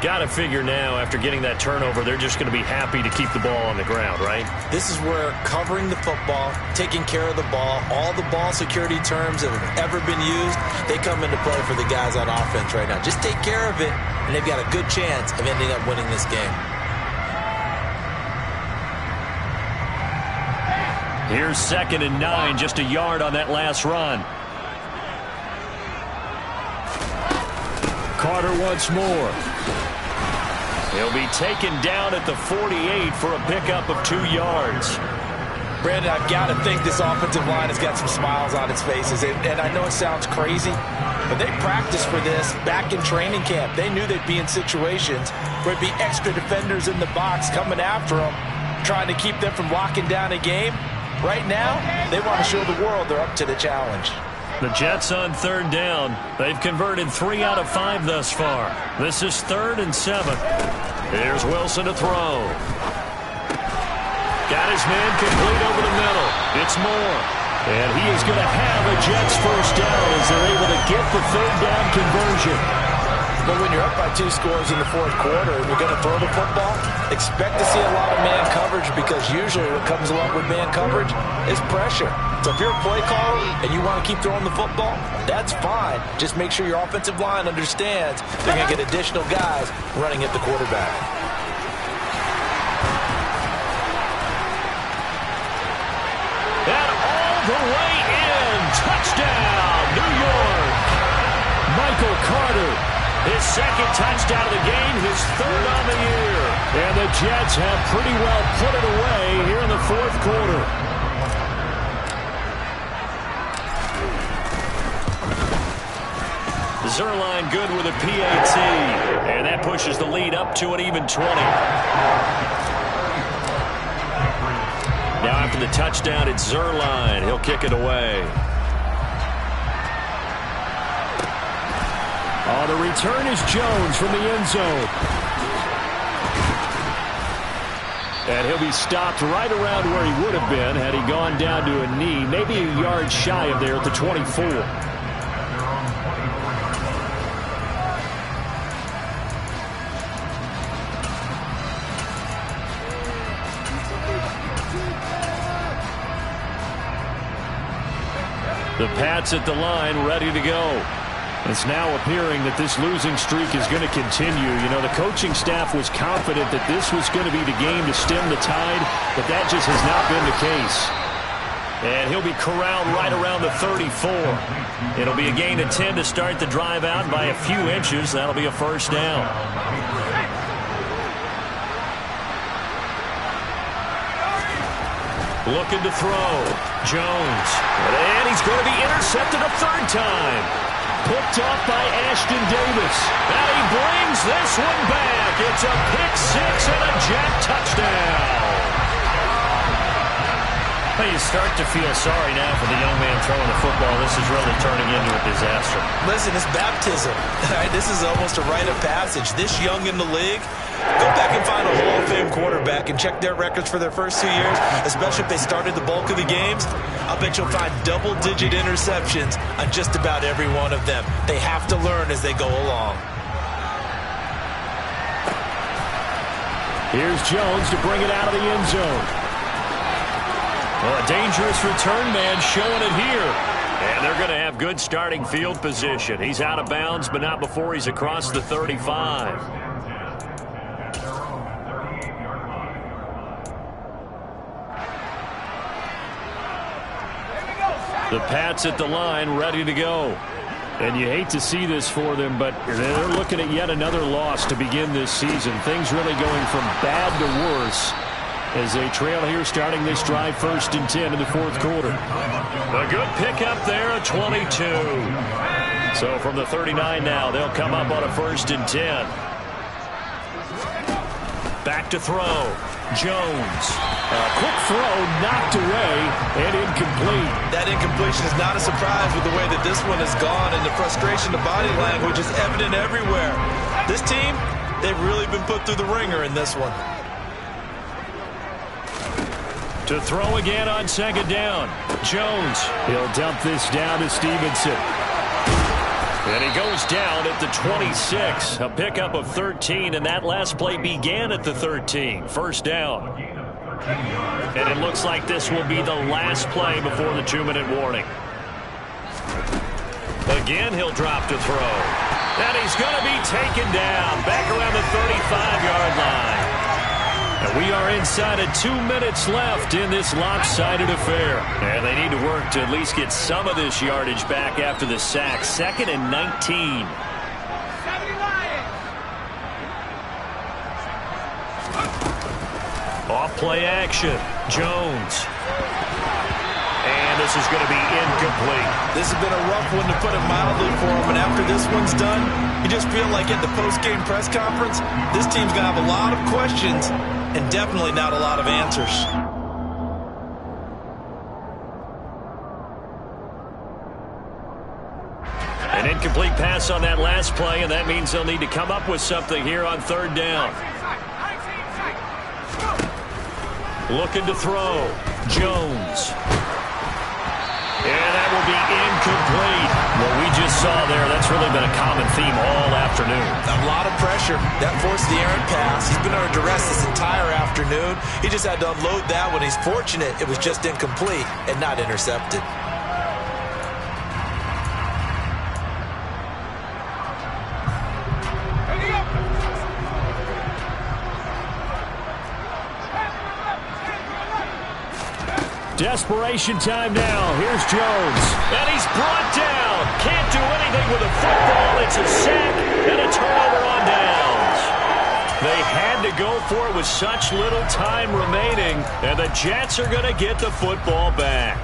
S2: Got to figure now, after getting that turnover, they're just going to be happy to keep the ball on the ground, right?
S3: This is where covering the football, taking care of the ball, all the ball security terms that have ever been used, they come into play for the guys on offense right now. Just take care of it, and they've got a good chance of ending up winning this game.
S2: Here's 2nd and 9, just a yard on that last run. Carter once more. He'll be taken down at the 48 for a pickup of 2 yards.
S3: Brandon, I've got to think this offensive line has got some smiles on its faces. And I know it sounds crazy, but they practiced for this back in training camp. They knew they'd be in situations where it'd be extra defenders in the box coming after them, trying to keep them from locking down a game. Right now, they want to show the world they're up to the challenge.
S2: The Jets on 3rd down. They've converted 3 out of 5 thus far. This is 3rd and 7. Here's Wilson to throw. Got his man complete over the middle. It's Moore. And he is going to have a Jets first down as they're able to get the 3rd down conversion.
S3: But when you're up by 2 scores in the 4th quarter and you're going to throw the football, expect to see a lot of man coverage, because usually what comes along with man coverage is pressure. So if you're a play caller and you want to keep throwing the football, that's fine. Just make sure your offensive line understands they're going to get additional guys running at the quarterback.
S2: And all the way in. Touchdown, New York. Michael Carter. His 2nd touchdown of the game, his 3rd on the year. And the Jets have pretty well put it away here in the 4th quarter. Zuerlein good with a PAT. And that pushes the lead up to an even 20. Now after the touchdown, it's Zuerlein. He'll kick it away. Oh, the return is Jones from the end zone. And he'll be stopped right around where he would have been had he gone down to a knee, maybe a yard shy of there at the 24. The Pats at the line, ready to go. It's now appearing that this losing streak is going to continue. You know, the coaching staff was confident that this was going to be the game to stem the tide, but that just has not been the case. And he'll be corralled right around the 34. It'll be a gain of 10 to start the drive out by a few inches. That'll be a first down. Looking to throw. Jones. And he's going to be intercepted a 3rd time. picked off by Ashton Davis. And he brings this one back. It's a pick six and a Jet touchdown. Well, you start to feel sorry now for the young man throwing the football. This is really turning into a disaster.
S3: Listen, it's baptism. This is almost a rite of passage. This young in the league, go back and find a Hall of Fame quarterback and check their records for their first 2 years, especially if they started the bulk of the games. I'll bet you'll find double-digit interceptions on just about every one of them. They have to learn as they go along.
S2: Here's Jones to bring it out of the end zone. Well, a dangerous return man showing it here. And they're going to have good starting field position. He's out of bounds, but not before he's across the 35. The Pats at the line, ready to go. And you hate to see this for them, but they're looking at yet another loss to begin this season. Things really going from bad to worse as they trail here starting this drive 1st and 10 in the 4th quarter. A good pickup there, a 22. So from the 39 now, they'll come up on a 1st and 10. Back to throw. Jones. A quick throw knocked away and incomplete.
S3: That incompletion is not a surprise with the way that this one has gone, and the frustration, the body language is evident everywhere. This team, they've really been put through the ringer in this one.
S2: To throw again on 2nd down. Jones. He'll dump this down to Stevenson. And he goes down at the 26. A pickup of 13, and that last play began at the 13. 1st down. And it looks like this will be the last play before the 2-minute warning. Again, he'll drop to throw. And he's going to be taken down back around the 35-yard line. And we are inside of 2 minutes left in this lopsided affair. And they need to work to at least get some of this yardage back after the sack. 2nd and 19. Off play action. Jones. And this is going to be incomplete. This has been a rough one, to put it mildly, for him. And after this one's done, you just feel like at the post-game press conference, this team's going to have a lot of questions and definitely not a lot of answers. An incomplete pass on that last play, and that means they'll need to come up with something here on 3rd down. Looking to throw. Jones. And that will be incomplete. What we just saw there, that's really been a common theme all afternoon. A lot of pressure. That forced the errant pass. He's been under duress this entire afternoon. He just had to unload that one. He's fortunate it was just incomplete and not intercepted. Desperation time now. Here's Jones. And he's brought down. Can't do anything with a football. It's a sack and a turnover on downs. They had to go for it with such little time remaining. And the Jets are going to get the football back.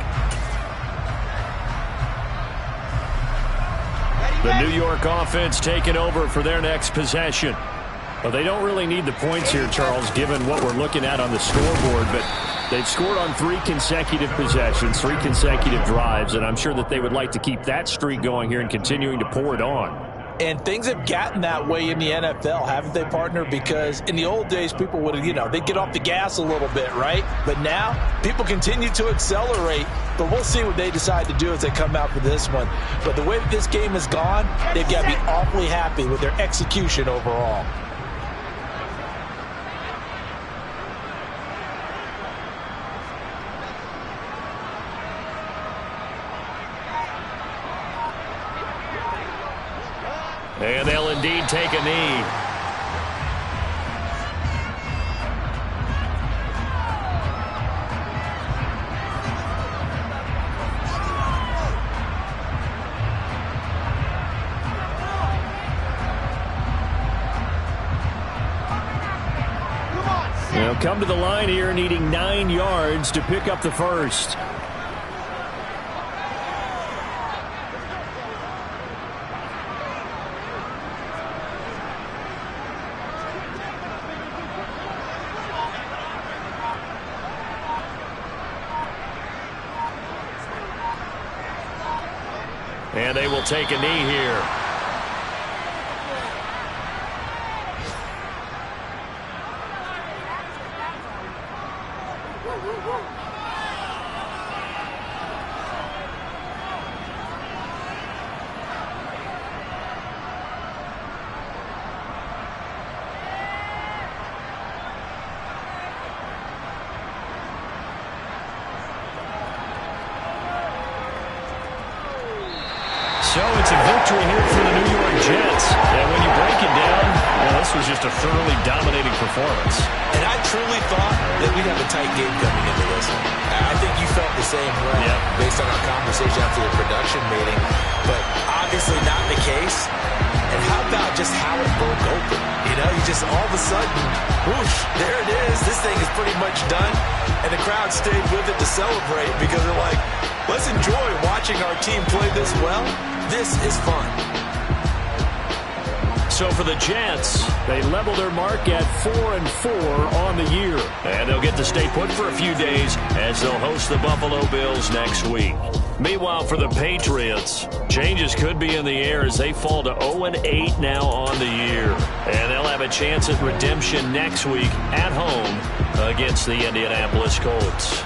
S2: The New York offense taking over for their next possession. Well, they don't really need the points here, Charles, given what we're looking at on the scoreboard, but they've scored on 3 consecutive possessions, 3 consecutive drives, and I'm sure that they would like to keep that streak going here and continuing to pour it on. And things have gotten that way in the NFL, haven't they, partner? Because in the old days, people would, they'd get off the gas a little bit, right? But now, people continue to accelerate, but we'll see what they decide to do as they come out for this one. But the way that this game has gone, they've got to be awfully happy with their execution overall. And they'll indeed take a knee. They'll come to the line here needing 9 yards to pick up the first. And they will take a knee here. So it's a victory here for the New York Jets. And when you break it down, well, this was just a thoroughly dominating performance.
S3: And I truly thought that we'd have a tight game coming into this. I think you felt the same way based on our conversation after the production meeting. But obviously not the case. And how about just how it broke open? You know, you just all of a sudden, whoosh, there it is. This thing is pretty much done. And the crowd stayed with it to celebrate because they're like, let's enjoy watching our team play this well. This is fun.
S2: So for the Jets, they level their mark at 4-4 on the year. And they'll get to stay put for a few days as they'll host the Buffalo Bills next week. Meanwhile, for the Patriots, changes could be in the air as they fall to 0-8 now on the year. And they'll have a chance at redemption next week at home against the Indianapolis Colts.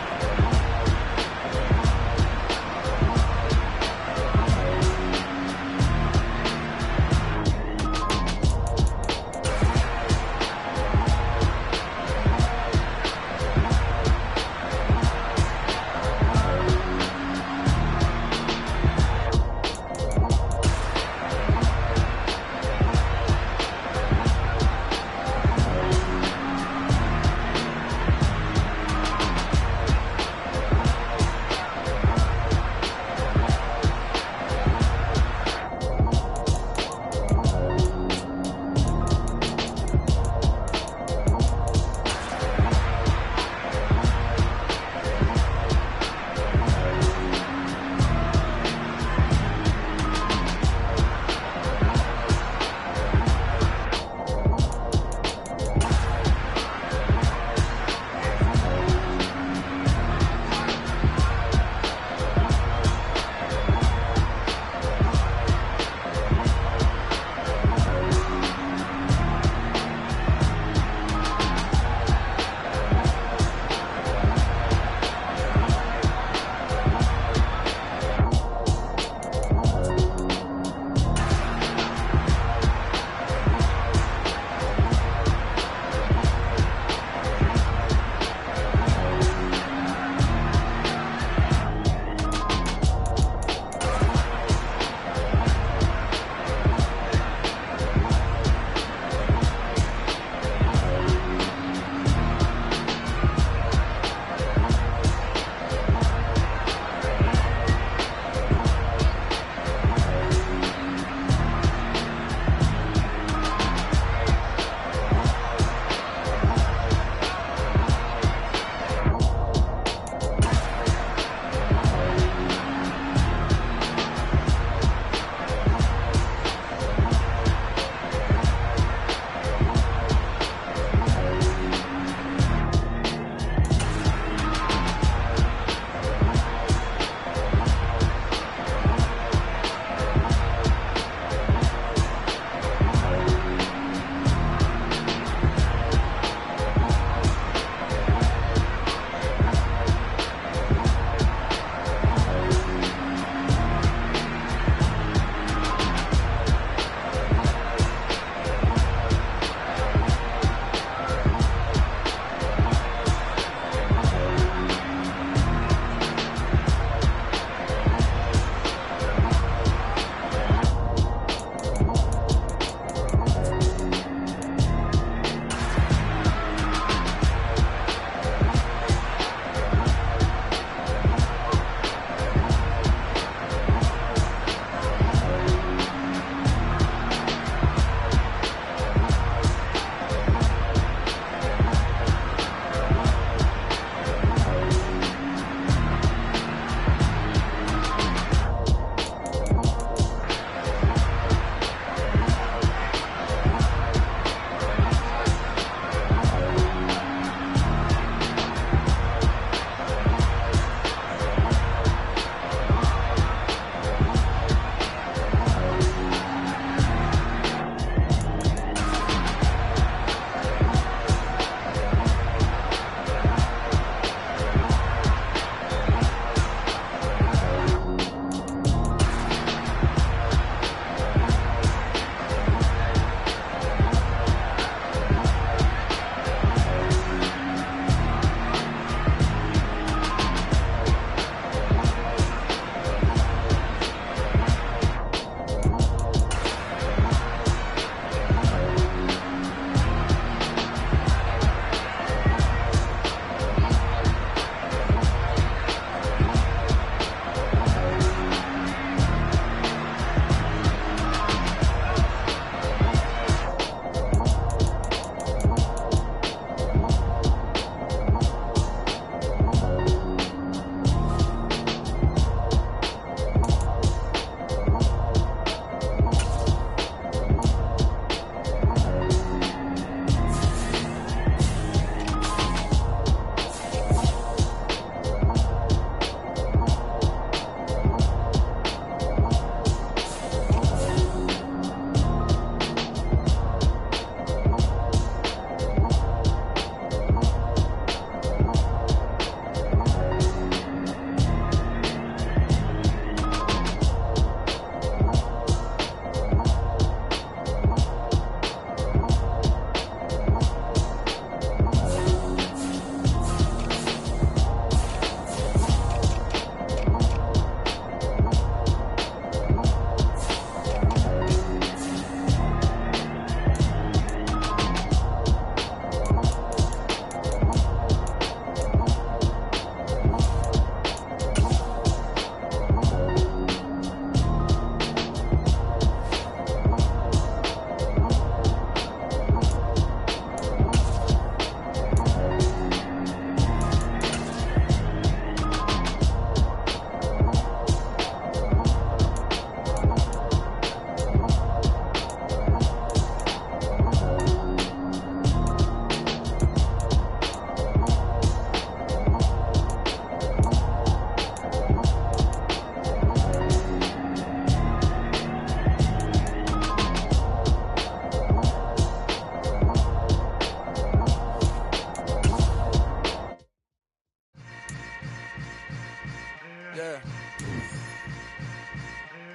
S4: Yeah.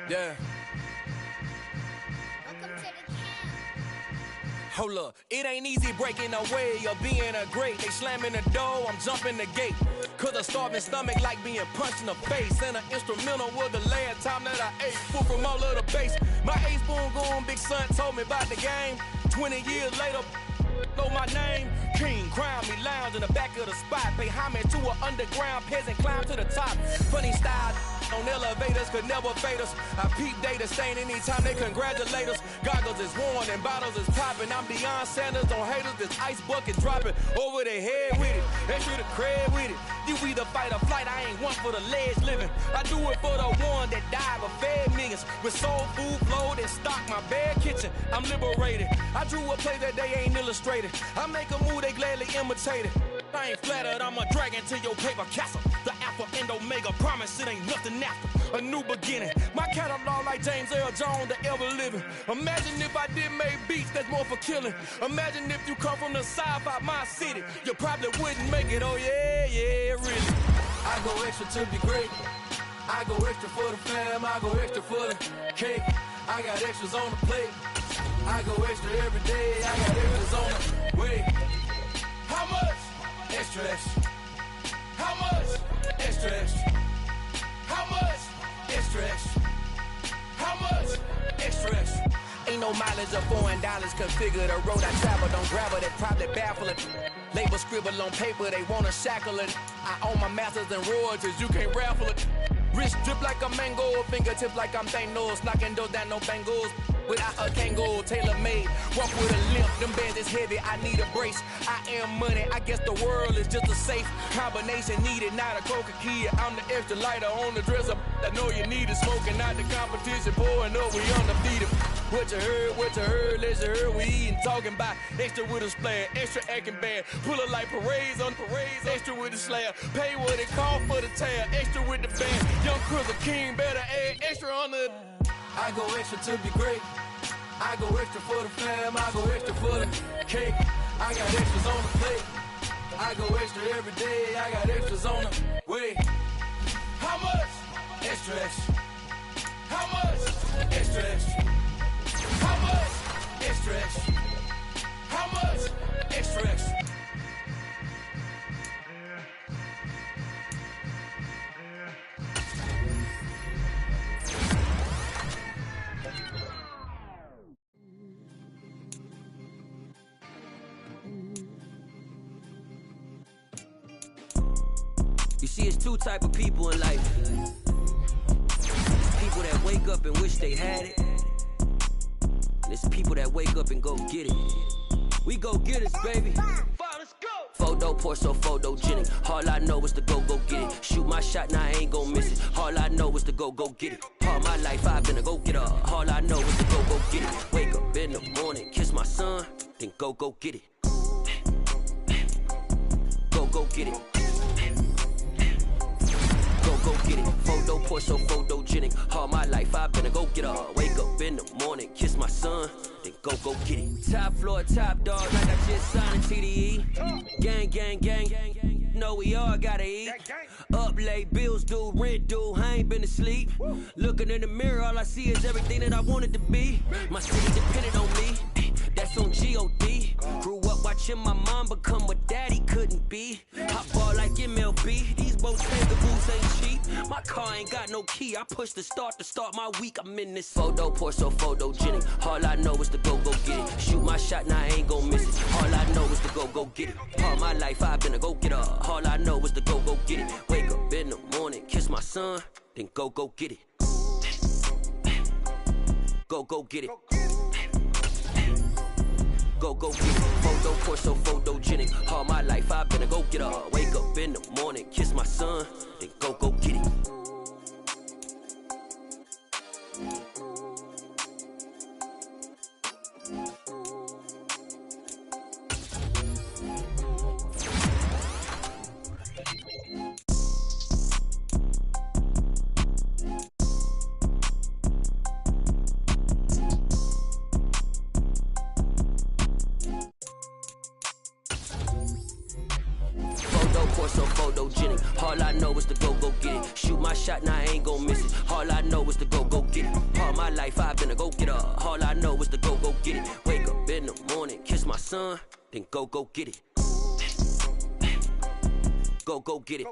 S4: Yeah. Hold up, it ain't easy breaking away or being a great. They slamming the door, I'm jumping the gate. Cause a starving stomach like being punched in the face. And an instrumental was the last time that I ate food from all of the bass. My ace boom goon, big son told me about the game. 20 years later, know my name. King, crown me, lounge in the back of the spot. Pay homage to an underground peasant, climb to the top. Funny style on elevators could never fade us. I peep data stain anytime they congratulate us. Goggles is worn and bottles is popping. I'm Deion Sanders on haters, this ice bucket dropping over their head with it. Extra the cred with it. You either fight or flight, I ain't one for the ledge living. I do it for the one that died but fed millions. With soul food flowed and stocked my bare kitchen. I'm liberated. I drew a play that they ain't illustrated. I make a move, they gladly imitate it. I ain't flattered, I'm a dragon to your paper castle. The Alpha and Omega, promise it ain't nothing after. A new beginning. My catalog like James Earl Jones, the ever living. Imagine if I did make beats that's more for killing. Imagine if you come from the south out my city. You probably wouldn't make it, oh yeah, yeah, really. I go extra to be great. I go extra for the fam, I go extra for the cake. I got extras on the plate. I go extra every day, I got extras on the way. How much? Extra, extra. How much? Extra, extra. How much? Extra, extra. How much? Extra, extra. Ain't no mileage of $4 configure the road I travel. Don't grab it, it probably baffle it. Label scribble on paper, they wanna shackle it. I own my masters and royalties, you can't raffle it. Wrist drip like a mango, fingertips like I'm Thanos. Knocking those down, no bangles. Without a Kangol, tailor-made. Walk with a limp, them bands is heavy, I need a brace. I am money, I guess the world is just a safe combination needed, not a coca key. I'm the extra lighter on the dresser. I know you need it, smoking out the competition, pouring up, we undefeated. What you heard, let's hear we eating, talking about extra with a splash, extra acting bad. Pull it like parades on parades, extra with the slab. Pay what it cost for the tab, extra with the band. Young Chris, a king, better add extra on the. I go extra to be great. I go extra for the fam, I go extra for the cake. I got extras on the plate. I go extra every day, I got extras on the way. How much? Extra, extra. How much? Extra, extra. How much? Extra, extra. How much? Extra, extra.
S5: You see, it's two type of people in life. It's people that wake up and wish they had it. And it's people that wake up and go get it. We go get it, baby. Let's go. Photo pour so photogenic. All I know is to go get it. Shoot my shot, now I ain't gon' miss it. All I know is to go get it. All my life I've been a go getter. All I know is to go get it. Wake up in the morning, kiss my son, then go get it. Go get it. Go get it. Photo pour so photogenic. All my life I've been a go getter. Wake up in the morning, kiss my son, then go get it. Top floor, top dog, like I just signed a TDE. Gang. Know we all gotta eat. Up late, bills due, rent due. I ain't been asleep. Looking in the mirror, all I see is everything that I wanted to be. My city depended on me. That's on G.O.D. Grew up watching my mom become what daddy couldn't be. Hot ball like MLB. These Bottega boots ain't cheap. My car ain't got no key. I push the start to start my week. I'm in this photo pour so photogenic. All I know is to go get it. Shoot my shot, now I ain't gon' miss it. All I know is to go get it. All my life I've been a go getter. All I know is to go get it. Wake up in the morning, kiss my son, then go get it. Go get it. Go get it. Photo pour so photogenic. All my life I've been a go getter. Wake up in the morning, kiss my son, then go get it. All I I know is to go get it. Shoot my shot, now I ain't gon' miss it. All I know is to go get it. All my life I've been a go-getter. All I know is to go get it. Wake up in the morning, kiss my son, then go get it. Go get it.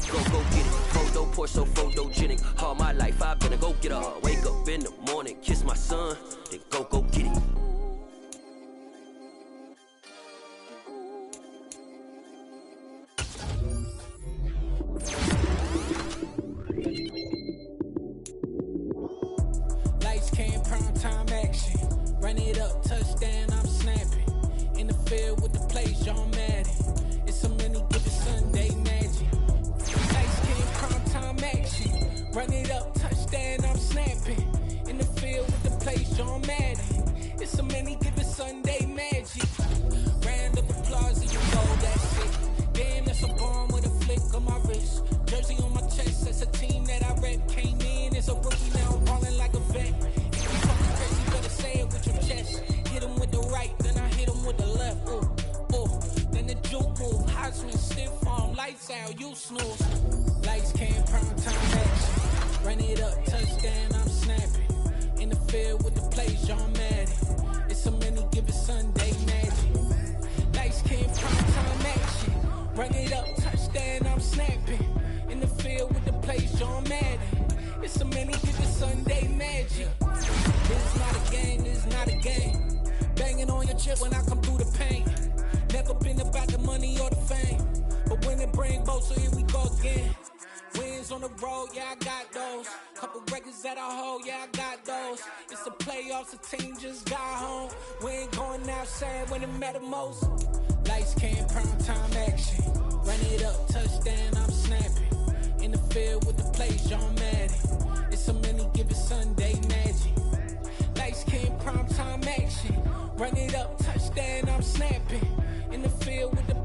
S5: Go get it. Photo poor, so photogenic. All my life I've been a go-getter. Wake up in the morning, kiss my son, then go get it.
S6: Lights came, prime time action. Run it up, touchdown, I'm snapping. In the field with the plays, John Madden. It's a mini given Sunday magic. Lights came, prime time action. Run it up, touchdown, I'm snapping. In the field with the plays, John Madden. It's a mini given Sunday magic. Round of applause and you go, that's it. Damn, that's a bomb with a flick on my wrist. Jersey on my chest, that's a team that I rep. Came in as a rookie, now I'm ballin' like a vet. If you talking crazy, better say it with your chest. Hit him with the right, then I hit him with the left. Ooh, ooh, then the juke move. Heisman, stiff arm, lights out, you snooze. Lights came, prime time action. Run it up, touchdown, I'm snapping. In the field with the plays, John Madden. It's a mini given Sunday magic. Lights came, prime time action. Run it up, touchdown, I'm snapping. In the field with the plays, John Madden. It's a mini given Sunday magic. This is not a game, this is not a game. Banging on your chip when I come through the pain. Never been about the money or the fame. But when it bring both, so here we go again. Wins on the road, yeah, I got those. Couple records that I hold, yeah, I got those. It's the playoffs, the team just got home. We ain't going outside when it matter most. Lights came, prime time action. Run it up, touchdown, I'm snapping. In the field with the plays, John Madden. It's a mini given Sunday magic. Lights came, prime time action. Run it up, touchdown, I'm snapping. In the field with the